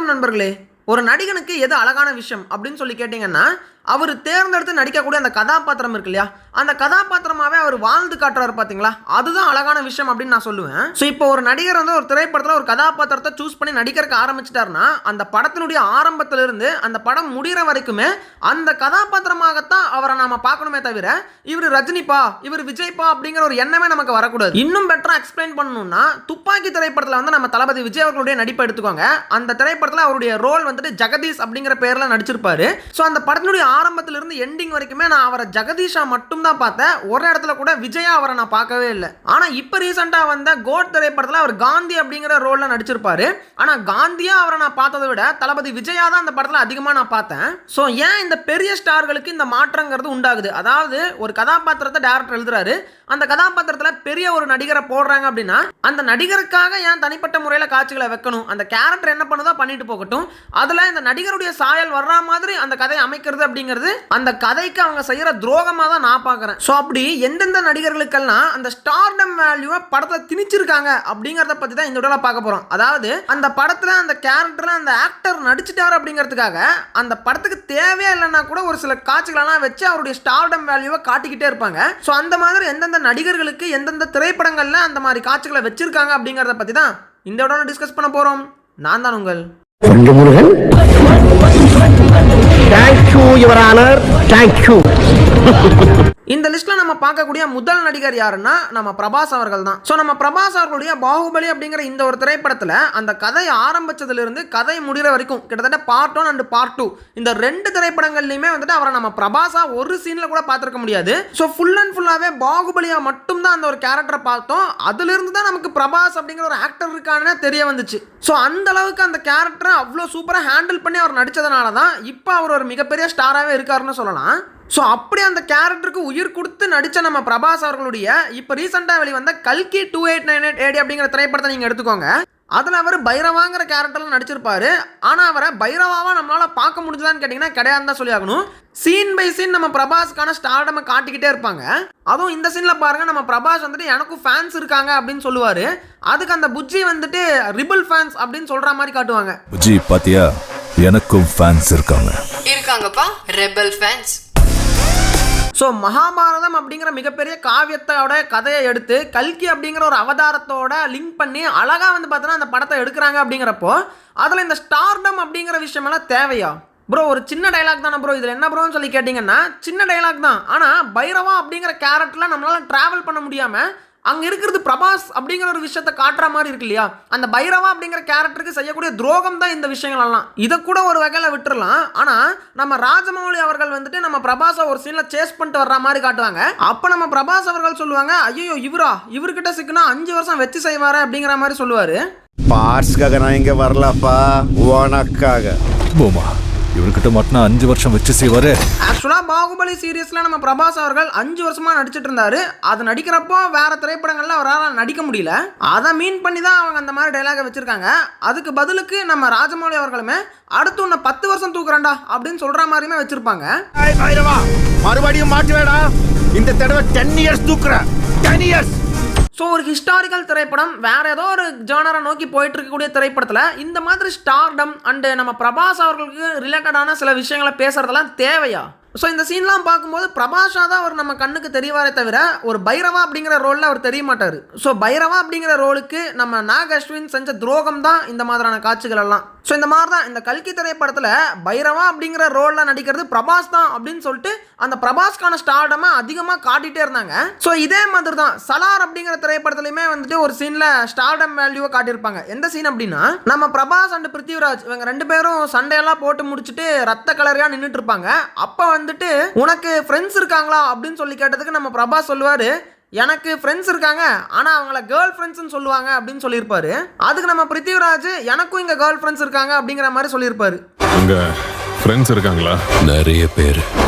வணக்கம் நண்பர்களே. ஒரு நடிகனுக்கு எது அழகான விஷயம் அப்படின்னு சொல்லி கேட்டிங்கன்னா, அவர் தேர்ந்தெடுத்து நடிக்கக்கூடிய அந்த கதாபாத்திரம் இருக்கு இல்லையா, அந்த கதாபாத்திரமாவே அவர் வாழ்ந்து காட்டுறாரு பார்த்தீங்களா, அதுதான் அழகான விஷயம் அப்படின்னு நான் சொல்லுவேன். ஸோ இப்போ ஒரு நடிகர் வந்து ஒரு திரைப்படத்தில் ஒரு கதாபாத்திரத்தை சூஸ் பண்ணி நடிக்கிறதுக்கு ஆரம்பிச்சிட்டாருன்னா, அந்த படத்தினுடைய ஆரம்பத்திலிருந்து அந்த படம் முடிகிற வரைக்குமே அந்த கதாபாத்திரமாகத்தான் அவரை நாம பார்க்கணுமே தவிர, இவர் ரஜினிப்பா, இவர் விஜய்ப்பா அப்படிங்கிற ஒரு எண்ணமே நமக்கு வரக்கூடாது. இன்னும் பெட்டரா எக்ஸ்பிளைன் பண்ணணும்னா, துப்பாக்கி திரைப்படத்தில் வந்து நம்ம தளபதி விஜய் அவர்களுடைய நடிப்பை எடுத்துக்கோங்க. அந்த திரைப்படத்தில் அவருடைய ரோல் வந்துட்டு ஜெகதீஷ் அப்படிங்கிற பேர்ல நடிச்சிருப்பாரு. ஸோ அந்த படத்தினுடைய ஆரம்பத்திலிருந்து எண்டிங் வரைக்குமே நான் அவரை ஜெகதீஷா மட்டும் தான் பார்த்தேன். ஒரு இடத்துல கூட விஜயா அவரை நான் பார்க்கவே இல்லை. ஆனா இப்ப ரீசெண்டா வந்த கோட் திரைப்படத்தில் அவர் காந்தி அப்படிங்கிற ரோல்ல நடிச்சிருப்பாரு. ஆனா காந்தியா அவரை நான் பார்த்ததை விட தளபதி விஜயா தான் அந்த படத்தில் அதிகமா நான் பார்த்தேன். ஸோ ஏன் இந்த பெரிய ஸ்டார்களுக்கு இந்த மாற்றங்கிறது உண்டாகுது? அதாவது ஒரு கதாபாத்திரத்தை டைரக்டர் எழுதுறாரு, அந்த கதாபாத்திரத்தில் பெரிய ஒரு நடிகரை போடுறாங்க அப்படின்னா, அந்த நடிகருக்காக ஏன் தனிப்பட்ட முறையில் காட்சிகளை வைக்கணும்? அந்த கேரக்டர் என்ன பண்ணுதோ பண்ணிட்டு போகட்டும். அதுல இந்த நடிகருடைய சாயல் வர்ற மாதிரி அந்த கதையை அமைக்கிறது அப்படிங்கிறது அந்த கதைக்கு அவங்க செய்யற துரோகமா தான் நான் பார்க்கறேன். ஸோ அப்படி எந்தெந்த நடிகர்களுக்கெல்லாம் அந்த ஸ்டார்டம் வேல்யூவை படத்தை திணிச்சிருக்காங்க அப்படிங்கிறத பத்தி தான் இந்த வீடியோல பார்க்க போறோம். அதாவது அந்த படத்துல அந்த கேரக்டர்ல அந்த ஆக்டர் நடிச்சிட்டாரு அப்படிங்கிறதுக்காக அந்த படத்துக்கு தேவையா இல்லைன்னா கூட ஒரு சில காட்சிகளெல்லாம் வச்சு அவருடைய ஸ்டார்டம் வேல்யூவை காட்டிக்கிட்டே இருப்பாங்க. ஸோ அந்த மாதிரி எந்தெந்த நடிகர்களுக்கு எந்தெந்த திரைப்படங்கள்ல அந்த மாதிரி காட்சிகளை வச்சிருக்காங்க அப்படிங்கிறத பத்தி தான் இந்த வீடியோல டிஸ்கஸ் பண்ண போறோம். நான் தான் உங்கள் Murugan. Thank you your honour, thank you. இந்த லிஸ்ட்ல நம்ம பார்க்கக்கூடிய முதல் நடிகர் யாருன்னா நம்ம பிரபாஸ் அவர்கள் தான். ஸோ நம்ம பிரபாஸ் அவர்களுடைய பாகுபலி அப்படிங்கிற இந்த ஒரு திரைப்படத்தில் அந்த கதை ஆரம்பிச்சதுலேருந்து கதை முடிகிற வரைக்கும் கிட்டத்தட்ட பார்ட் 1 அண்ட் பார்ட் 2 இந்த 2 திரைப்படங்கள்லையுமே வந்துட்டு அவரை நம்ம பிரபாஸா ஒரு சீன்ல கூட பார்த்துருக்க முடியாது. ஸோ ஃபுல் அண்ட் ஃபுல்லாகவே பாகுபலியா மட்டும்தான் அந்த ஒரு கேரக்டரை பார்த்தோம். அதுலேருந்து தான் நமக்கு பிரபாஸ் அப்படிங்கிற ஒரு ஆக்டர் இருக்கான்னு தெரிய வந்துச்சு. ஸோ அந்த அளவுக்கு அந்த கேரக்டரை அவ்வளோ சூப்பராக ஹேண்டில் பண்ணி அவர் நடித்ததுனால தான் இப்போ அவர் ஒரு மிகப்பெரிய ஸ்டாராகவே இருக்காருன்னு சொல்லலாம். ஸோ அப்படி அந்த கேரக்டருக்கு உயிர் கொடுத்து நடித்த நம்ம பிரபாஸ் அவர்களுடைய இப்போ ரீசெண்டாக வெளிவந்த கல்கி 2898 AD அப்படிங்கிற திரைப்படத்தை நீங்கள் எடுத்துக்கோங்க. அதில் அவர் பைரவாங்கிற கேரக்டரில் நடிச்சிருப்பாரு. ஆனால் அவரை பைரவாவாக நம்மளால் பார்க்க முடிஞ்சதான்னு கேட்டிங்கன்னா கிடையாதுன்னு தான் சொல்லி ஆகணும். சீன் பை சீன் நம்ம பிரபாஸ்க்கான ஸ்டார்டமை காட்டிக்கிட்டே இருப்பாங்க. அதுவும் இந்த சீனில் பாருங்க, நம்ம பிரபாஸ் வந்துட்டு எனக்கும் ஃபேன்ஸ் இருக்காங்க அப்படின்னு சொல்லுவார். அதுக்கு அந்த புஜ்ஜி வந்துட்டு ரிபல் ஃபேன்ஸ் அப்படின்னு சொல்கிற மாதிரி காட்டுவாங்க. புஜ்ஜி பாத்தியா, எனக்கும் ஃபேன்ஸ் இருக்காங்கப்பா, ரெபல் ஃபேன்ஸ். ஸோ மகாபாரதம் அப்படிங்கிற மிகப்பெரிய காவியத்தோட கதையை எடுத்து கல்கி அப்படிங்கிற ஒரு அவதாரத்தோட லிங்க் பண்ணி அழகாக வந்து பார்த்தோன்னா அந்த படத்தை எடுக்கிறாங்க. அப்படிங்கிறப்போ அதில் இந்த ஸ்டார்டம் அப்படிங்கிற விஷயமெல்லாம் தேவையா ப்ரோ? ஒரு சின்ன டைலாக் தானே ப்ரோ, இதில் என்ன ப்ரோன்னு சொல்லி கேட்டிங்கன்னா சின்ன டைலாக் தான். ஆனால் பைரவா அப்படிங்கிற கேரக்டரில் நம்மளால் ட்ராவல் பண்ண முடியாமல் அங்கே இருக்கிறது பிரபாஸ் அப்படிங்கிற ஒரு விஷயத்தை காட்டுற மாதிரி இருக்கு இல்லையா? அந்த பைரவா அப்படிங்கிற கேரக்டருக்கு செய்யக்கூடிய துரோகம் தான் இந்த விஷயங்கள் எல்லாம். இதை கூட ஒரு வகையில் விட்டுறலாம். ஆனால் நம்ம ராஜமௌலி அவர்கள் வந்துட்டு நம்ம பிரபாஸை ஒரு சீனில் சேஸ் பண்ணிட்டு வர்ற மாதிரி காட்டுவாங்க. அப்போ நம்ம பிரபாஸ் அவர்கள் சொல்லுவாங்க, ஐயோ இவர்கிட்ட சிக்கினா 5 வருஷம் வச்சு செய்வாரு அப்படிங்கிற மாதிரி சொல்லுவாரு. பார்ட்ஸ்க்காக நான் இங்கே வரலப்பா, உனக்காக. போமா, இவர்கிட்ட மட்டும் 5 வருஷம் வச்சு செய்வாரு. ஆக்சுவலாக பாகுபலி சீரியஸில் நம்ம பிரபாஸ் அவர்கள் 5 வருஷமா நடிச்சிட்டு இருந்தாரு. அது நடிக்கிறப்போ வேற திரைப்படங்கள்ல அவரால் நடிக்க முடியல. அதை மீன் பண்ணி தான் அவங்க அந்த மாதிரி டைலாக வச்சிருக்காங்க. அதுக்கு பதிலுக்கு நம்ம ராஜமௌலி அவர்களுமே அடுத்து உன்னை 10 வருஷம் தூக்குறேன்டா அப்படின்னு சொல்ற மாதிரியுமே வச்சிருப்பாங்க. மறுபடியும் மாட்டுவேடா, இந்த தடவை 10 இயர்ஸ் தூக்குறேன், 10 இயர்ஸ். ஸோ ஒரு ஹிஸ்டாரிக்கல் திரைப்படம் வேற ஏதோ ஒரு ஜானரை நோக்கி போயிட்டு இருக்கக்கூடிய திரைப்படத்தில் இந்த மாதிரி ஸ்டார்டம் அண்டு நம்ம பிரபாஸ் அவர்களுக்கு ரிலேட்டடான சில விஷயங்களை பேசுறதெல்லாம் தேவையா? ஸோ இந்த சீன்லாம் பார்க்கும்போது பிரபாஷா தான் அவர் நம்ம கண்ணுக்கு தெரியவாரே தவிர ஒரு பைரவா அப்படிங்கிற ரோலில் அவர் தெரிய மாட்டார். ஸோ பைரவா அப்படிங்கிற ரோலுக்கு நம்ம நாக் அஸ்வின் செஞ்ச துரோகம் தான் இந்த மாதிரியான காட்சிகள் எல்லாம். ஸோ இந்த மாதிரி தான் இந்த கல்கி திரைப்படத்தில் பைரவா அப்படிங்கிற ரோலில் நடிக்கிறது பிரபாஸ் தான் அப்படின்னு சொல்லிட்டு அந்த பிரபாஸ்க்கான ஸ்டார்டமை அதிகமாக காட்டிகிட்டே இருந்தாங்க. ஸோ இதே மாதிரி தான் சலார் அப்படிங்கிற திரைப்படத்துலையுமே வந்துட்டு ஒரு சீனில் ஸ்டார்டம் வேல்யூவை காட்டியிருப்பாங்க. எந்த சீன் அப்படின்னா, நம்ம பிரபாஸ் அண்ட் பிருத்திவிராஜ் இவங்க 2 பேரும் சண்டையெல்லாம் போட்டு முடிச்சுட்டு ரத்த கலரியாக நின்றுட்டு இருப்பாங்க. அப்போ வந்துட்டு உனக்கு ஃப்ரெண்ட்ஸ் இருக்காங்களா அப்படின்னு சொல்லி கேட்டதுக்கு நம்ம பிரபாஸ் சொல்லுவாரு, எனக்கு ஃப்ரெண்ட்ஸ் இருக்காங்க, ஆனால் அவங்கள கேர்ள் ஃப்ரெண்ட்ஸ்னு சொல்லுவாங்க அப்படின்னு சொல்லியிருப்பாரு. அதுக்கு நம்ம பிருத்திவிராஜ் எனக்கும் இங்கே கேர்ள் ஃப்ரெண்ட்ஸ் இருக்காங்க அப்படிங்கிற மாதிரி சொல்லியிருப்பாரு. உங்க ஃப்ரெண்ட்ஸ் இருக்காங்களா? நிறைய பேர்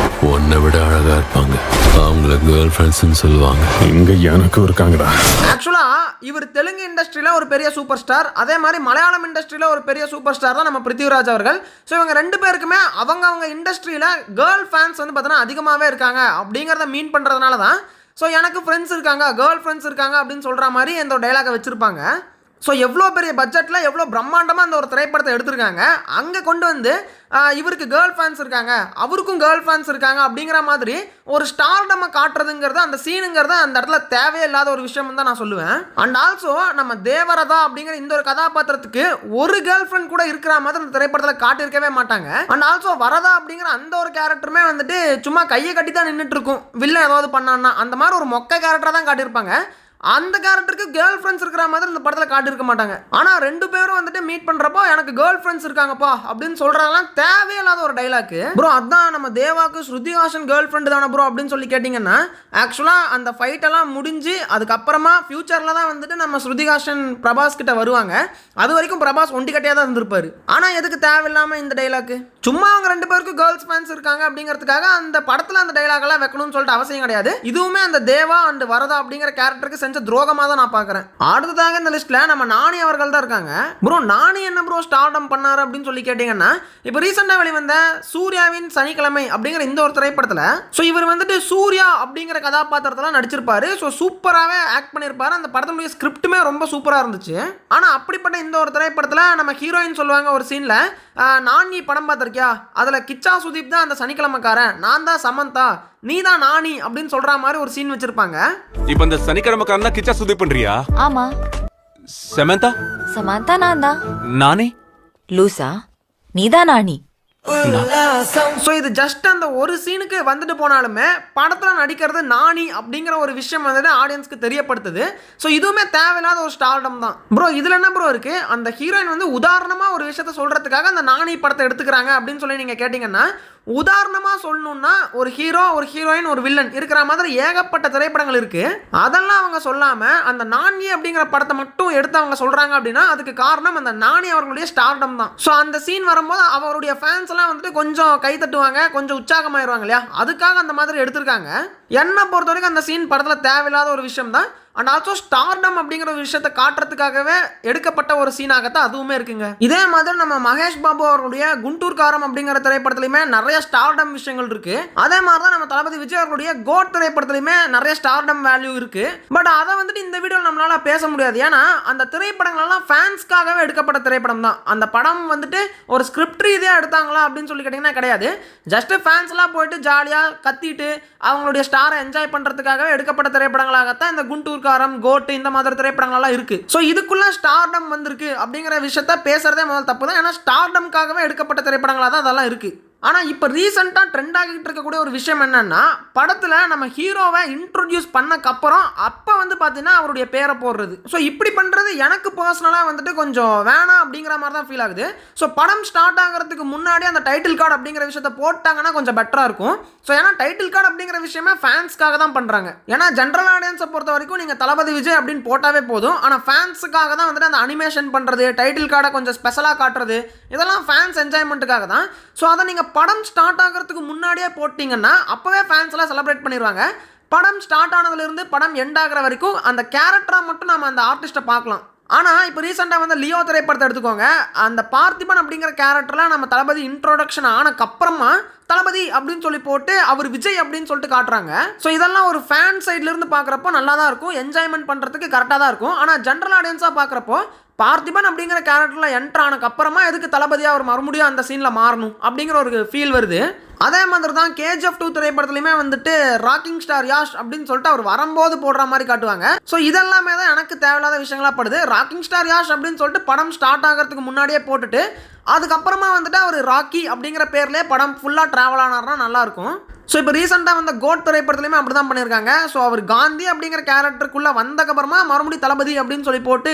உன்னை விட அழகா இருப்பாங்க, அவங்கள கேர்ள் ஃப்ரெண்ட்ஸ்னு சொல்லுவாங்க. இங்க எனக்கும் இருக்காங்கடா. ஆக்சுவலா இவர் தெலுங்கு இண்டஸ்ட்ரியில ஒரு பெரிய சூப்பர் ஸ்டார், அதே மாதிரி மலையாளம் இண்டஸ்ட்ரியில ஒரு பெரிய சூப்பர் ஸ்டார் தான் நம்ம பிருத்திவிராஜ் அவர்கள். ஸோ இவங்க 2 பேருக்குமே அவங்க இண்டஸ்ட்ரியில கேர்ள் ஃபேன்ஸ் வந்து பார்த்தோன்னா அதிகமாகவே இருக்காங்க அப்படிங்கிறத மீன் பண்ணுறதுனால தான் ஸோ எனக்கு ஃப்ரெண்ட்ஸ் இருக்காங்க, கேர்ள் ஃப்ரெண்ட்ஸ் இருக்காங்க அப்படின்னு சொல்கிற மாதிரி இந்த டைலாகை வச்சுருப்பாங்க. ஸோ எவ்வளோ பெரிய பட்ஜெட்டில் எவ்வளோ பிரம்மாண்டமாக அந்த ஒரு திரைப்படத்தை எடுத்திருக்காங்க. அங்கே கொண்டு வந்து இவருக்கு கேர்ள் ஃபேன்ஸ் இருக்காங்க, அவருக்கும் கேர்ள் ஃபேன்ஸ் இருக்காங்க அப்படிங்கிற மாதிரி ஒரு ஸ்டார்டமை காட்டுறதுங்கிறது அந்த சீனுங்கிறது அந்த இடத்துல தேவையில்லாத ஒரு விஷயம் தான் நான் சொல்லுவேன். அண்ட் ஆல்சோ நம்ம தேவரதா அப்படிங்கிற இந்த ஒரு கதாபாத்திரத்துக்கு ஒரு கேர்ள் ஃப்ரெண்ட் கூட இருக்கிற மாதிரி அந்த திரைப்படத்தில் காட்டியிருக்கவே மாட்டாங்க. அண்ட் ஆல்சோ வரதா அப்படிங்கிற அந்த ஒரு கேரக்டருமே வந்துட்டு சும்மா கையை கட்டி தான் நின்றுட்டு இருக்கும். வில்ல ஏதாவது பண்ணான்னா அந்த மாதிரி ஒரு மொக்க கேரக்டராக தான் காட்டியிருப்பாங்க. அந்த கேரக்டருக்கு கேர்ள் ஃப்ரெண்ட்ஸ் இருக்கிற மாதிரி இந்த படத்தில் காட்டியிருக்க மாட்டாங்க. ஆனால் ரெண்டு பேரும் வந்துட்டு மீட் பண்ணுறப்போ எனக்கு கேர்ள் ஃப்ரெண்ட்ஸ் இருக்காங்கப்பா அப்படின்னு சொல்கிறதெல்லாம் தேவையில்லாத ஒரு டைலாக் ப்ரோ. அதான் நம்ம தேவாக்கு ஸ்ருதிஹாசன் கேர்ள் ஃப்ரெண்டு தானே ப்ரோ அப்படின்னு சொல்லி கேட்டிங்கன்னா, ஆக்சுவலாக அந்த ஃபைட்டெல்லாம் முடிஞ்சு அதுக்கப்புறமா ஃபியூச்சரில் தான் வந்துட்டு நம்ம ஸ்ருதிஹாசன் பிரபாஸ் கிட்ட வருவாங்க. அது வரைக்கும் பிரபாஸ் ஒண்டிக்கட்டையாக தான் இருந்திருப்பாரு. ஆனால் எதுக்கு தேவையில்லாமல் இந்த டைலாக்? சும்மா அவங்க ரெண்டு பேருக்கும் கேர்ள்ஸ் ஃபேன்ஸ் இருக்காங்க அப்படிங்கிறதுக்காக அந்த படத்தில் அந்த டைலாக்லாம் வைக்கணும்னு சொல்லிட்டு அவசியம் கிடையாது. இதுவுமே அந்த தேவா அண்ட் வரதா அப்படிங்கிற கேரக்டருக்கு துரோகமா தான் நான் பார்க்கறேன். அடுத்ததாக இந்த லிஸ்ட்ல நம்ம நானி அவர்கள் தான் இருக்காங்க. ப்ரோ நானி என்ன ப்ரோ ஸ்டார்டம் பண்ணாரு அப்படின்னு சொல்லி கேட்டீங்கன்னா, இப்போ ரீசெண்டா வெளிவந்த சூர்யாவின் சனிக்கிழமை அப்படிங்கிற இந்த ஒரு திரைப்படத்துல ஸோ இவர் வந்துட்டு சூர்யா அப்படிங்கிற கதாபாத்திரத்தில் நடிச்சிருப்பாரு. ஸோ சூப்பராகவே ஆக்ட் பண்ணியிருப்பாரு. அந்த படத்தினுடைய ஸ்கிரிப்டுமே ரொம்ப சூப்பராக இருந்துச்சு. ஆனால் அப்படிப்பட்ட இந்த ஒரு திரைப்படத்தில் நம்ம ஹீரோயின் சொல்லுவாங்க ஒரு சீன்ல, நானி படம் பார்த்திருக்கியா, அதில் கிச்சா சுதீப் தான் அந்த சனிக்கிழமைக்காரன், நான் தான் சமந்தா, நீ தான் நானி அப்படின்னு சொல்ற மாதிரி ஒரு சீன் வச்சிருப்பாங்க. இப்போ இந்த சனிக்கிழமைக்காரன் தான் கிச்சா சுதீப் பண்றியா? ஆமா. சமந்தா? சமந்தா நான் தான். நானி? லூசா நீதான் நானி. ஸோ இது ஜஸ்ட் அந்த ஒரு சீனுக்கு வந்துட்டு போனாலுமே படத்தில் நடிக்கிறது நானி அப்படிங்கிற ஒரு விஷயம் வந்துட்டு ஆடியன்ஸ்க்கு தெரியப்படுத்துது. ஸோ இதுவுமே தேவையில்லாத ஒரு ஸ்டார்டம் தான் ப்ரோ. இதில் என்ன ப்ரோ இருக்கு? அந்த ஹீரோயின் வந்து உதாரணமாக ஒரு விஷயத்த சொல்றதுக்காக அந்த நானி படத்தை எடுத்துக்கிறாங்க அப்படின்னு சொல்லி நீங்கள் கேட்டிங்கன்னா, உதாரணமாக சொல்லணும்னா ஒரு ஹீரோ, ஒரு ஹீரோயின், ஒரு வில்லன் இருக்கிற மாதிரி ஏகப்பட்ட திரைப்படங்கள் இருக்கு. அதெல்லாம் அவங்க சொல்லாமல் அந்த நானி அப்படிங்கிற படத்தை மட்டும் எடுத்து அவங்க சொல்றாங்க அப்படின்னா அதுக்கு காரணம் அந்த நானி அவர்களுடைய ஸ்டார்டம் தான். ஸோ அந்த சீன் வரும்போது அவருடைய ஃபேன்ஸ் எல்லாம் வந்துட்டு கொஞ்சம் கை தட்டுவாங்க, கொஞ்சம் உற்சாகமாயிருவாங்க இல்லையா, அதுக்காக அந்த மாதிரி எடுத்திருக்காங்க. என்னை பொறுத்த வரைக்கும் அந்த சீன் படத்தில் தேவையில்லாத ஒரு விஷயம் தான். அண்ட் ஆல்சோ ஸ்டார்டம் அப்படிங்கிற ஒரு விஷயத்தை காட்டுறதுக்காகவே எடுக்கப்பட்ட ஒரு சீனாகத்தான் அதுவுமே இருக்குங்க. இதே மாதிரி நம்ம மகேஷ் பாபு அவர்களுடைய குண்டூர் காரம் அப்படிங்கிற திரைப்படத்திலுமே நிறைய ஸ்டார்டம் விஷயங்கள் இருக்கு. அதே மாதிரி தான் நம்ம தளபதி விஜய் அவர்களுடைய கோட் திரைப்படத்திலுமே நிறைய ஸ்டார்டம் வேல்யூ இருக்கு. பட் அதை வந்துட்டு இந்த வீடியோவில் நம்மளால பேச முடியாது. ஏன்னா அந்த திரைப்படங்கள் எல்லாம் ஃபேன்ஸ்க்காகவே எடுக்கப்பட்ட திரைப்படம் தான். அந்த படம் வந்துட்டு ஒரு ஸ்கிரிப்ட் ரீதியாக எடுத்தாங்களா அப்படின்னு சொல்லி கேட்டிங்கன்னா கிடையாது. ஜஸ்ட் ஃபேன்ஸ் எல்லாம் போயிட்டு ஜாலியாக கத்திட்டு அவங்களுடைய ஸ்டாரை என்ஜாய் பண்ணுறதுக்காகவே எடுக்கப்பட்ட திரைப்படங்களாகத்தான் இந்த குண்டூர் காரம், கோட்டு இந்த மாதிரி திரைப்படங்கள்லாம் இருக்கு. ஸோ இதுக்குள்ள ஸ்டார்டம் வந்திருக்கு அப்படிங்கிற விஷயத்த பேசுறதே முதல் தப்பு தான். ஏன்னா ஸ்டார்டம்காகவே எடுக்கப்பட்ட திரைப்படங்களாக தான் அதெல்லாம் இருக்கு. ஆனால் இப்போ ரீசெண்டாக ட்ரெண்ட் ஆகிட்டு இருக்கக்கூடிய ஒரு விஷயம் என்னன்னா, படத்தில் நம்ம ஹீரோவை இன்ட்ரோடியூஸ் பண்ணக்கப்புறம் அப்போ வந்து பார்த்தீங்கன்னா அவருடைய பேரை போடுறது. ஸோ இப்படி பண்ணுறது எனக்கு பர்சனலாக வந்துட்டு கொஞ்சம் வேணாம் அப்படிங்கிற மாதிரி தான் ஃபீல் ஆகுது. ஸோ படம் ஸ்டார்ட் ஆகிறதுக்கு முன்னாடி அந்த டைட்டில் கார்டு அப்படிங்கிற விஷயத்த போட்டாங்கன்னா கொஞ்சம் பெட்டராக இருக்கும். ஸோ ஏன்னா டைட்டில் கார்டு அப்படிங்கிற விஷயமே ஃபேன்ஸ்க்காக தான் பண்ணுறாங்க. ஏன்னா ஜென்ரல் ஆடியன்ஸை பொறுத்த வரைக்கும் நீங்கள் தளபதி விஜய் அப்படின்னு போட்டாவே போதும். ஆனால் ஃபேன்ஸுக்காக தான் வந்துட்டு அந்த அனிமேஷன் பண்ணுறது, டைட்டில் கார்டை கொஞ்சம் ஸ்பெஷலாக காட்டுறது, இதெல்லாம் ஃபேன்ஸ் என்ஜாய்மெண்ட்டுக்காக தான். ஸோ அதை நீங்கள் படம் ஸ்டார்ட் ஆகிறதுக்கு முன்னாடியே போட்டிங்கன்னா அப்போவே ஃபேன்ஸ் எல்லாம் செலிப்ரேட் பண்ணிடுவாங்க. படம் ஸ்டார்ட் ஆனதுலேருந்து படம் எண்ட் ஆகிற வரைக்கும் அந்த கேரக்டராக மட்டும் நம்ம அந்த ஆர்டிஸ்ட்டை பார்க்கலாம். ஆனால் இப்போ ரீசெண்டாக வந்து லியோ திரைப்படத்தை எடுத்துக்கோங்க. அந்த பார்த்திபன் அப்படிங்கிற கேரக்டரில் நம்ம தளபதி இன்ட்ரோடக்ஷன் ஆனக்கப்புறமா தளபதி அப்படின்னு சொல்லி போட்டு அவர் விஜய் அப்படின்னு சொல்லிட்டு காட்டுறாங்க. ஸோ இதெல்லாம் ஒரு ஃபேன் சைட்லேருந்து பார்க்குறப்போ நல்லா தான் இருக்கும், என்ஜாய்மெண்ட் பண்ணுறதுக்கு கரெக்டாக தான் இருக்கும். ஆனால் ஜென்ரல் ஆடியன்ஸாக பார்க்குறப்போ பார்த்திபன் அப்படிங்கிற கேரக்டரில் என்ட்ரு ஆனக்கு அப்புறமா எதுக்கு தளபதியாக அவர் மறுபடியும் அந்த சீனில் மாறணும் அப்படிங்கிற ஒரு ஃபீல் வருது. அதே மாதிரி தான் KGF 2 திரைப்படத்துலையுமே வந்துட்டு ராக்கிங் ஸ்டார் யாஷ் அப்படின்னு சொல்லிட்டு அவர் வரும்போது போடுற மாதிரி காட்டுவாங்க. ஸோ இதெல்லாமே தான் எனக்கு தேவையில்லாத விஷயங்களாக படுது. ராக்கிங் ஸ்டார் யாஷ் அப்படின்னு சொல்லிட்டு படம் ஸ்டார்ட் ஆகிறதுக்கு முன்னாடியே போட்டுட்டு அதுக்கப்புறமா வந்துட்டு அவர் ராக்கி அப்படிங்கிற பேர்லேயே படம் ஃபுல்லாக ட்ராவல் ஆனார்னா நல்லாயிருக்கும். ஸோ இப்போ ரீசெண்டாக வந்த கோட் திரைப்படத்துலையுமே அப்படி தான் பண்ணியிருக்காங்க. ஸோ அவர் காந்தி அப்படிங்கிற கேரக்டருக்குள்ளே வந்தக்கப்புறமா மறுபடியும் தளபதி அப்படின்னு சொல்லி போட்டு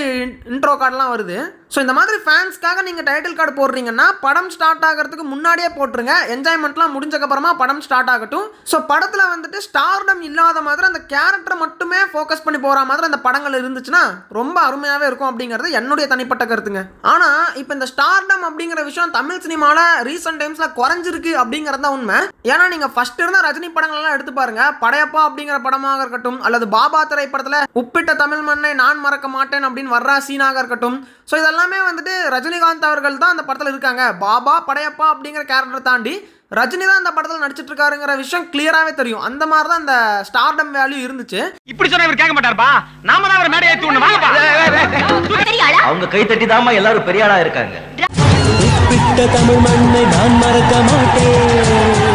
இன்ட்ரோ கார்டெலாம் வருது. ஸோ இந்த மாதிரி ஃபேன்ஸ்க்காக நீங்கள் டைட்டில் கார்டு போடுறீங்கன்னா படம் ஸ்டார்ட் ஆகிறதுக்கு முன்னாடியே போட்டுருங்க. என்ஜாய்மெண்ட்லாம் முடிஞ்சக்கப்புறமா படம் ஸ்டார்ட் ஆகட்டும். ஸோ படத்தில் வந்துட்டு ஸ்டார்டம் இல்லாத மாதிரி அந்த கேரக்டரை மட்டுமே ஃபோக்கஸ் பண்ணி போகிற மாதிரி அந்த படங்கள் இருந்துச்சுன்னா ரொம்ப அருமையாகவே இருக்கும் அப்படிங்கிறது என்னுடைய தனிப்பட்ட கருத்துங்க. ஆனால் இப்போ இந்த ஸ்டார்டம் அப்படிங்கிற விஷயம் தமிழ் சினிமாவில் ரீசெண்ட் டைம்ஸில் குறைஞ்சிருக்கு அப்படிங்கிறது தான் உண்மை. ஏன்னா நீங்கள் ஃபஸ்ட்டு இருந்த ரஜினி படங்கள்லாம் எடுத்து பாருங்க. படையப்பா அப்படிங்கிற படமாக இருக்கட்டும், அல்லது பாபா திரைப்படத்தில் உப்பிட்ட தமிழ் மண்ணை நான் மறக்க மாட்டேன் அப்படின்னு வர்ற சீனாக இருக்கட்டும். ஸோ இதெல்லாம் இதெல்லாமே வந்துட்டு ரஜினிகாந்த் அவர்கள் தான் அந்த படத்தில் இருக்காங்க. பாபா படையப்பா அப்படிங்கிற கேரக்டர் தாண்டி ரஜினி தான் அந்த படத்தில் நடிச்சிட்டு இருக்காருங்கிற விஷயம் கிளியராகவே தெரியும். அந்த மாதிரி தான் அந்த ஸ்டார்டம் வேல்யூ இருந்துச்சு. இப்படி சொன்னா இவர் கேட்க மாட்டாருப்பா. நாம தான் அவர் மேடை ஏத்தி ஒண்ணு வாங்கப்பா. அவங்க கை தட்டி தாமா எல்லாரும் பெரிய ஆளா இருக்காங்க. தமிழ் மண்ணை நான் மறக்க மாட்டேன்.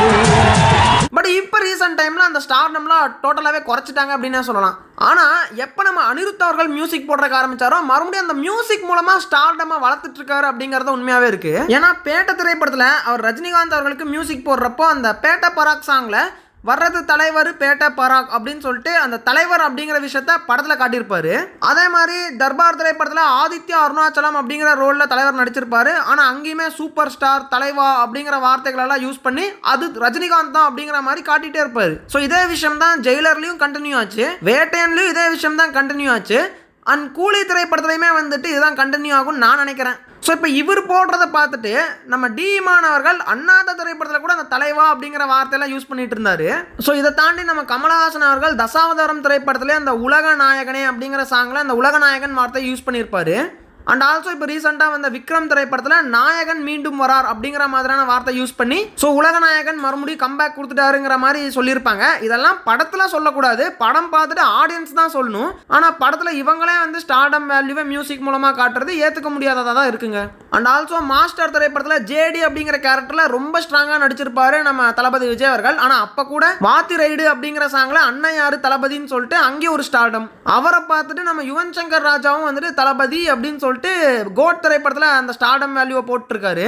பட் இப்போ ரீசெண்ட் டைமில் அந்த ஸ்டார்டம்லாம் டோட்டலாகவே குறைச்சிட்டாங்க அப்படின்னு சொல்லலாம். ஆனால் எப்போ நம்ம அனிருத் அவர்கள் மியூசிக் போடுறக்க ஆரம்பிச்சாரோ மறுபடியும் அந்த மியூசிக் மூலமாக ஸ்டார்டமாக வளர்த்துட்டு இருக்காரு அப்படிங்கிறது உண்மையாகவே இருக்குது. ஏன்னா பேட்ட திரைப்படத்தில் அவர் ரஜினிகாந்த் அவர்களுக்கு மியூசிக் போடுறப்போ அந்த பேட்ட பராக் சாங்கில் வர்றது தலைவர் பேட்ட பராக் அப்படின்னு சொல்லிட்டு அந்த தலைவர் அப்படிங்கிற விஷயத்த படத்தில் காட்டியிருப்பாரு. அதே மாதிரி தர்பார் திரைப்படத்தில் ஆதித்யா அருணாச்சலம் அப்படிங்கிற ரோலில் தலைவர் நடிச்சிருப்பாரு. ஆனால் அங்கேயுமே சூப்பர் ஸ்டார் தலைவா அப்படிங்கிற வார்த்தைகளெல்லாம் யூஸ் பண்ணி அது ரஜினிகாந்த் தான் அப்படிங்கிற மாதிரி காட்டிகிட்டே இருப்பாரு. ஸோ இதே விஷயம் தான் ஜெயிலர்லையும் கண்டினியூ ஆச்சு, வேட்டையன்லையும் இதே விஷயம் தான் கண்டினியூ ஆச்சு, அண்ட் கூலி திரைப்படத்துலையுமே வந்துட்டு இதுதான் கண்டினியூ ஆகும்னு நான் நினைக்கிறேன். ஸோ இப்போ இவர் போடுறத பார்த்துட்டு நம்ம டி இமான் அவர்கள் அண்ணாத்த திரைப்படத்தில் கூட அந்த தலைவா அப்படிங்கிற வார்த்தையெல்லாம் யூஸ் பண்ணிட்டு இருந்தாரு. ஸோ இதை தாண்டி நம்ம கமலஹாசன் அவர்கள் தசாவதாரம் திரைப்படத்திலே அந்த உலக நாயகனே அப்படிங்கிற சாங்கில் அந்த உலக நாயகன் வார்த்தையை யூஸ் பண்ணியிருப்பாரு. அண்ட் ஆல்சோ இப்போ ரீசெண்டாக வந்த விக்ரம் திரைப்படத்தில் நாயகன் மீண்டும் வரார் அப்படிங்கிற மாதிரியான வார்த்தை யூஸ் பண்ணி ஸோ உலக நாயகன் மறுபடியும் கம்பேக் கொடுத்துட்டாருங்கிற மாதிரி சொல்லியிருப்பாங்க. இதெல்லாம் படத்தில் சொல்லக்கூடாது, படம் பார்த்துட்டு ஆடியன்ஸ் தான் சொல்லணும். ஆனால் படத்தில் இவங்களே வந்து ஸ்டார்டம் வேல்யூவை மியூசிக் மூலமாக காட்டுறது ஏற்றுக்க முடியாததாக தான் இருக்குங்க. அண்ட் ஆல்சோ மாஸ்டர் திரைப்படத்தில் ஜேடி அப்படிங்கிற கேரக்டரில் ரொம்ப ஸ்ட்ராங்காக நடிச்சிருப்பாரு நம்ம தளபதி விஜய் அவர்கள். ஆனால் அப்போ கூட வாத்தி ரைடு அப்படிங்கிற சாங்கில் அண்ணன் யாரு தளபதின்னு சொல்லிட்டு அங்கேயும் ஒரு ஸ்டார்டம். அவரை பார்த்துட்டு நம்ம யுவன் சங்கர் ராஜாவும் வந்துட்டு தளபதி அப்படின்னு சொல்லிட்டு கோட் திரைப்படத்தில் அந்த ஸ்டார்டம் வேல்யூவை போட்டுருக்காரு.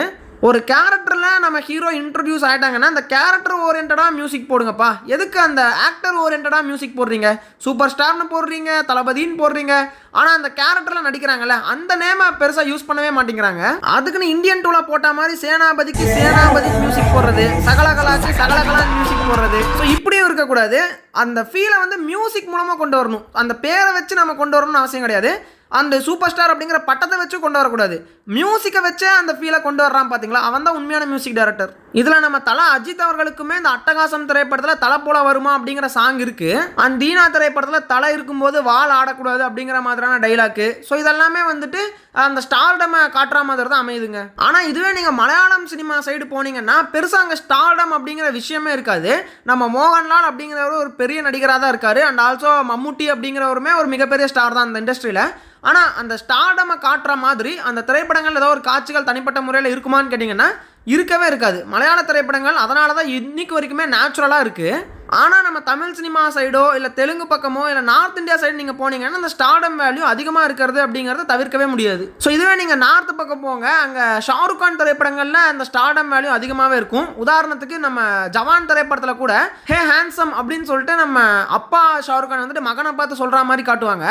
ஒரு கேரக்டரில் நம்ம ஹீரோ இன்ட்ரடியூஸ் ஆகிட்டாங்கன்னா அந்த கேரக்டர் ஓரியன்டாக மியூசிக் போடுங்கப்பா. எதுக்கு அந்த ஆக்டர் ஓரியன்டாக மியூசிக் போடுறீங்க? சூப்பர் ஸ்டார்னு போடுறீங்க, தளபதின்னு போடுறீங்க, ஆனால் அந்த கேரக்டரில் நடிக்கிறாங்கல்ல அந்த நேமை பெருசாக யூஸ் பண்ணவே மாட்டேங்கிறாங்க. அதுக்குன்னு இந்தியன் டூவில் போட்ட மாதிரி சேனாபதிக்கு சேனாபதி மியூசிக் போடுறது, சகலகலாக்கு சகலகலா மியூசிக் போடுறது. ஸோ இப்படியும் இருக்கக்கூடாது. அந்த ஃபீலை வந்து மியூசிக் மூலமாக கொண்டு வரணும். அந்த பேரை வச்சு நம்ம கொண்டு வரணும்னு அவசியம் கிடையாது. அந்த சூப்பர் ஸ்டார் அப்படிங்கிற பட்டத்தை வச்சு கொண்டு வரக்கூடாது, மியூசிக்கை வச்சே அந்த ஃபீலை கொண்டு வர்றான் பார்த்தீங்களா, அவன் தான் உண்மையான மியூசிக் டைரக்டர். இதில் நம்ம தலை அஜித் அவர்களுக்குமே இந்த அட்டகாசம் திரைப்படத்தில் தலை போல வருமா அப்படிங்கிற சாங் இருக்குது. அண்ட் தீனா திரைப்படத்தில் தலை இருக்கும்போது வால் ஆடக்கூடாது அப்படிங்கிற மாதிரியான டைலாக்கு. ஸோ இதெல்லாமே வந்துட்டு அந்த ஸ்டார்டமை காட்டுற மாதிரி தான் அமையுதுங்க. ஆனால் இதுவே நீங்கள் மலையாளம் சினிமா சைடு போனீங்கன்னா பெருசாக அங்கே ஸ்டார்டம் அப்படிங்கிற விஷயமே இருக்காது. நம்ம மோகன்லால் அப்படிங்கிறவர் ஒரு பெரிய நடிகராக தான் இருக்காரு. அண்ட் ஆல்சோ மம்முட்டி அப்படிங்கிறவருமே ஒரு மிகப்பெரிய ஸ்டார் தான் அந்த இண்டஸ்ட்ரியில். ஆனால் அந்த ஸ்டார்டமை காட்டுற மாதிரி அந்த திரைப்படங்கள் ஏதோ ஒரு காட்சிகள் தனிப்பட்ட முறையில் இருக்குமான்னு கேட்டிங்கன்னா இருக்கவே இருக்காது. மலையாள திரைப்படங்கள் அதனால தான் இன்னைக்கு வரைக்குமே நேச்சுரலாக இருக்குது. ஆனால் நம்ம தமிழ் சினிமா சைடோ இல்லை தெலுங்கு பக்கமோ இல்லை நார்த் இந்தியா சைடு நீங்கள் போனீங்கன்னா அந்த ஸ்டார்டம் வேல்யூ அதிகமாக இருக்கிறது அப்படிங்கிறத தவிர்க்கவே முடியாது. ஸோ இதுவே நீங்கள் நார்த் பக்கம் போங்க, அங்கே ஷாருக் கான் திரைப்படங்களில் அந்த ஸ்டார்டம் வேல்யூ அதிகமாகவே இருக்கும். உதாரணத்துக்கு நம்ம ஜவான் திரைப்படத்தில் கூட ஹே ஹேண்ட்ஸம் அப்படின்னு சொல்லிட்டு நம்ம அப்பா ஷாருக் கான் வந்துட்டு மகனை பார்த்து சொல்கிற மாதிரி காட்டுவாங்க.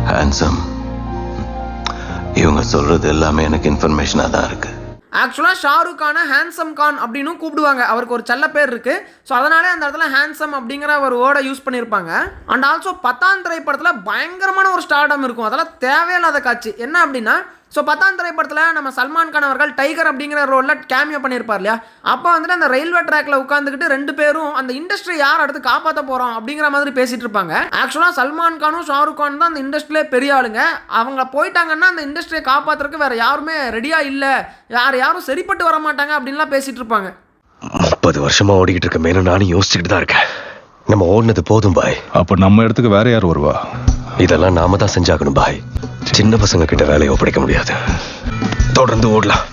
ஹேண்ட்ஸம், இவங்க சொல்றது எல்லாமே எனக்கு இன்ஃபர்மேஷனாக தான் இருக்கு. ஆக்சுவலாக ஷாருக் கானை ஹேண்ட்ஸம் கான் அப்படின்னு கூப்பிடுவாங்க, அவருக்கு ஒரு செல்ல பேர் இருக்குது. ஸோ அதனாலே அந்த இடத்துல ஹேண்ட்ஸம் அப்படிங்கிற ஒரு வேர்டை யூஸ் பண்ணியிருப்பாங்க. அண்ட் ஆல்சோ பத்தான் திரைப்படத்தில் பயங்கரமான ஒரு ஸ்டார்டம் இருக்கும், அதெல்லாம் தேவையில்லாத காட்சி. என்ன அப்படின்னா ஸோ பத்தான் திரைப்படத்தில் நம்ம சல்மான் கான் அவர்கள் டைகர் அப்படிங்கிற ரோலில் கேமியோ பண்ணியிருப்பார் இல்லையா, அப்போ வந்துட்டு அந்த ரயில்வே ட்ராக்ல உட்காந்துக்கிட்டு ரெண்டு பேரும் அந்த இண்டஸ்ட்ரி யார் அடுத்து காப்பாற்ற போகிறோம் அப்படிங்கிற மாதிரி பேசிகிட்டு இருப்பாங்க. ஆக்சுவலாக சல்மான் கானும் ஷாருக் கான் தான் அந்த இண்டஸ்ட்ரியிலே பெரிய ஆளுங்க. அவங்க போயிட்டாங்கன்னா அந்த இண்டஸ்ட்ரியை காப்பாற்றுறதுக்கு வேறு யாருமே ரெடியாக இல்லை, யாரும் சரிப்பட்டு வர மாட்டாங்க அப்படின்லாம் பேசிகிட்டு இருப்பாங்க. 30 வருஷமா ஓடிக்கிட்டு இருக்க மேலும் நானும் யோசிச்சுக்கிட்டு தான் இருக்கேன். நம்ம ஓடினது போதும் பாய். அப்ப நம்ம இடத்துக்கு வேற யார் வருவா? இதெல்லாம் நாம தான் செஞ்சாகணும் பாய். சின்ன பசங்க கிட்ட வேலையை ஒப்படைக்க முடியாது. தொடர்ந்து ஓடலாம்,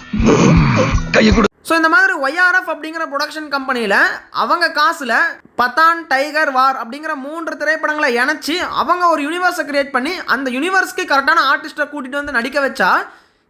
கையை கொடு. ஸோ இந்த மாதிரி YRF அப்படிங்கிற ப்ரொடக்ஷன் கம்பெனியில் அவங்க காசில் பத்தான் டைகர் வார் அப்படிங்கிற 3 திரைப்படங்களை இணைச்சி அவங்க ஒரு யூனிவர்ஸை கிரியேட் பண்ணி அந்த யூனிவர்ஸ்க்கு கரெக்டான ஆர்டிஸ்ட்டை கூட்டிகிட்டு வந்து நடிக்க வச்சா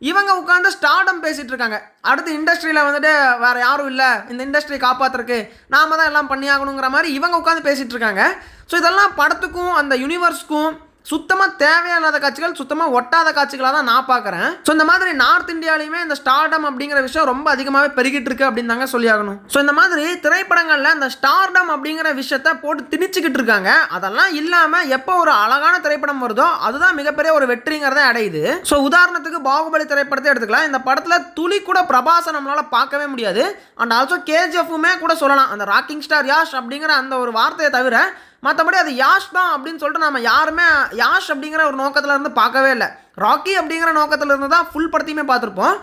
இவங்க உட்காந்து ஸ்டார்டம் பேசிகிட்டு இருக்காங்க. அடுத்து இண்டஸ்ட்ரியில் வந்துட்டு வேறு யாரும் இல்லை, இந்த இண்டஸ்ட்ரியை காப்பாற்றுறதுக்கு நாம தான் எல்லாம் பண்ணியாகணுங்கிற மாதிரி இவங்க உட்காந்து பேசிகிட்டு இருக்காங்க. ஸோ இதெல்லாம் படத்துக்கும் அந்த யூனிவர்ஸ்க்கும் சுத்தமாக தேவையில்லாத காட்சிகள், சுத்தமாக ஒட்டாத காட்சிகளாக தான் நான் பார்க்குறேன். ஸோ இந்த மாதிரி நார்த் இந்தியாலையுமே இந்த ஸ்டார்டம் அப்படிங்கிற விஷயம் ரொம்ப அதிகமாகவே பெருகிட்டு இருக்கு அப்படின்னு தாங்க சொல்லி ஆகணும். ஸோ இந்த மாதிரி திரைப்படங்களில் அந்த ஸ்டார்டம் அப்படிங்கிற விஷயத்த போட்டு திணிச்சுக்கிட்டு இருக்காங்க. அதெல்லாம் இல்லாமல் எப்போ ஒரு அழகான திரைப்படம் வருதோ அதுதான் மிகப்பெரிய ஒரு வெற்றிங்கிறத அடையுது. ஸோ உதாரணத்துக்கு பாகுபலி திரைப்படத்தை எடுத்துக்கலாம். இந்த படத்தில் துளி கூட பிரபாஸை நம்மளால் பார்க்கவே முடியாது. அண்ட் ஆல்சோ KGFமே கூட சொல்லலாம். அந்த ராக்கிங் ஸ்டார் யாஷ் அப்படிங்கிற அந்த ஒரு வார்த்தையை தவிர மற்றபடி அது யாஷ் தான் அப்படின்னு சொல்லிட்டு நம்ம யாருமே யாஷ் அப்படிங்கிற ஒரு நோக்கத்தில் இருந்து பார்க்கவே இல்லை. ராக்கி அப்படிங்கிற நோக்கத்தில் இருந்து தான் ஃபுல் படத்தையுமே பார்த்துருப்போம்.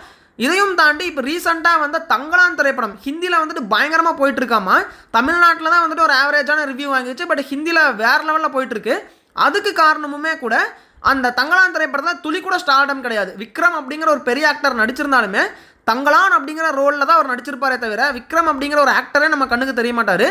இதையும் தாண்டி இப்போ ரீசெண்டாக வந்த தங்கலான் திரைப்படம் ஹிந்தியில் வந்துட்டு பயங்கரமாக போயிட்டு இருக்காமா. தமிழ்நாட்டில் தான் வந்துட்டு ஒரு ஆவரேஜான ரிவ்யூ வாங்கிச்சு, பட் ஹிந்தியில் வேறு லெவலில் போயிட்டுருக்கு. அதுக்கு காரணமுமே கூட அந்த தங்கலான் திரைப்படத்தில் துளி கூட ஸ்டார்டம் கிடையாது. விக்ரம் அப்படிங்கிற ஒரு பெரிய ஆக்டர் நடிச்சிருந்தாலுமே தங்கலான் அப்படிங்கிற ரோலில் தான் அவர் நடிச்சிருப்பாரே தவிர விக்ரம் அப்படிங்கிற ஒரு ஆக்டரே நம்ம கண்ணுக்கு தெரிய மாட்டார்.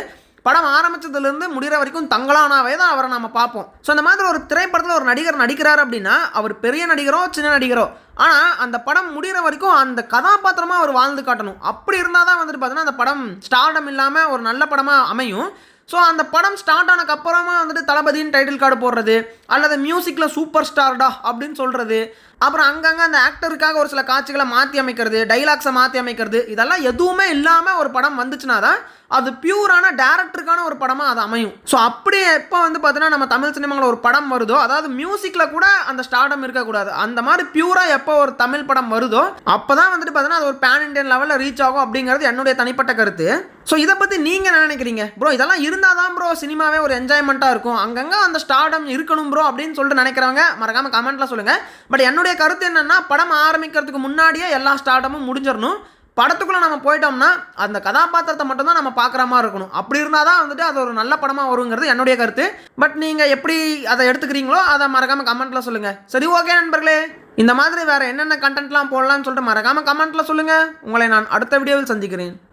படம் ஆரம்பிச்சதுலேருந்து முடிகிற வரைக்கும் தங்கலானாவே தான் அவரை நம்ம பார்ப்போம். ஸோ அந்த மாதிரி ஒரு திரைப்படத்தில் ஒரு நடிகர் நடிக்கிறார் அப்படின்னா அவர் பெரிய நடிகரோ சின்ன நடிகரோ, ஆனால் அந்த படம் முடிகிற வரைக்கும் அந்த கதாபாத்திரமாக அவர் வாழ்ந்து காட்டணும். அப்படி இருந்தால் தான் வந்துட்டு பார்த்தீங்கன்னா அந்த படம் ஸ்டார்டம் இல்லாமல் ஒரு நல்ல படமாக அமையும். ஸோ அந்த படம் ஸ்டார்ட் ஆனதுக்கப்புறமா வந்துட்டு தளபதியின் டைட்டில் கார்டு போடுறது அல்லது மியூசிக்கில் சூப்பர் ஸ்டார்டா அப்படின்னு சொல்கிறது, அப்புறம் அங்கங்கே அந்த ஆக்டருக்காக ஒரு சில காட்சிகளை மாற்றி அமைக்கிறது, டைலாக்ஸை மாற்றி அமைக்கிறது, இதெல்லாம் எதுவுமே இல்லாமல் ஒரு படம் வந்துச்சுன்னா தான் அது பியூரான டேரக்டருக்கான ஒரு படமாக அது அமையும். ஸோ அப்படி எப்போ வந்து பார்த்தீங்கன்னா நம்ம தமிழ் சினிமாவில் ஒரு படம் வருதோ, அதாவது மியூசிக்கில் கூட அந்த ஸ்டார்டம் இருக்கக்கூடாது, அந்த மாதிரி பியூராக எப்போ ஒரு தமிழ் படம் வருதோ அப்போ தான் வந்துட்டு பார்த்தீங்கன்னா அது ஒரு பேன் இண்டியன் லெவலில் ரீச் ஆகும் அப்படிங்கிறது என்னுடைய தனிப்பட்ட கருத்து. ஸோ இதை பற்றி நீங்கள் என்ன நினைக்கிறீங்க ப்ரோ? இதெல்லாம் இருந்தால் தான் ப்ரோ சினிமாவே ஒரு என்ஜாய்மெண்ட்டாக இருக்கும், அங்கங்கே அந்த ஸ்டார்டம் இருக்கணும் ப்ரோ அப்படின்னு சொல்லிட்டு நினைக்கிறவங்க மறக்காமல் கமெண்ட்டில் சொல்லுங்கள். பட் என்னுடைய கருத்து என்னென்னா படம் ஆரம்பிக்கிறதுக்கு முன்னாடியே எல்லா ஸ்டார்டமும் முடிஞ்சிடணும். படத்துக்குள்ளே நம்ம போயிட்டோம்னா அந்த கதாபாத்திரத்தை மட்டும்தான் நம்ம பார்க்குற மாதிரி இருக்கணும். அப்படி இருந்தால் தான் வந்துட்டு அது ஒரு நல்ல படமாக வருங்கிறது என்னுடைய கருத்து. பட் நீங்கள் எப்படி அதை எடுத்துக்கிறீங்களோ அதை மறக்காமல் கமெண்ட்டில் சொல்லுங்கள். சரி, ஓகே நண்பர்களே, இந்த மாதிரி வேறு என்னென்ன கண்டென்ட்லாம் போடலான்னு சொல்லிட்டு மறக்காமல் கமெண்ட்டில் சொல்லுங்கள். உங்களை நான் அடுத்த வீடியோவில் சந்திக்கிறேன்.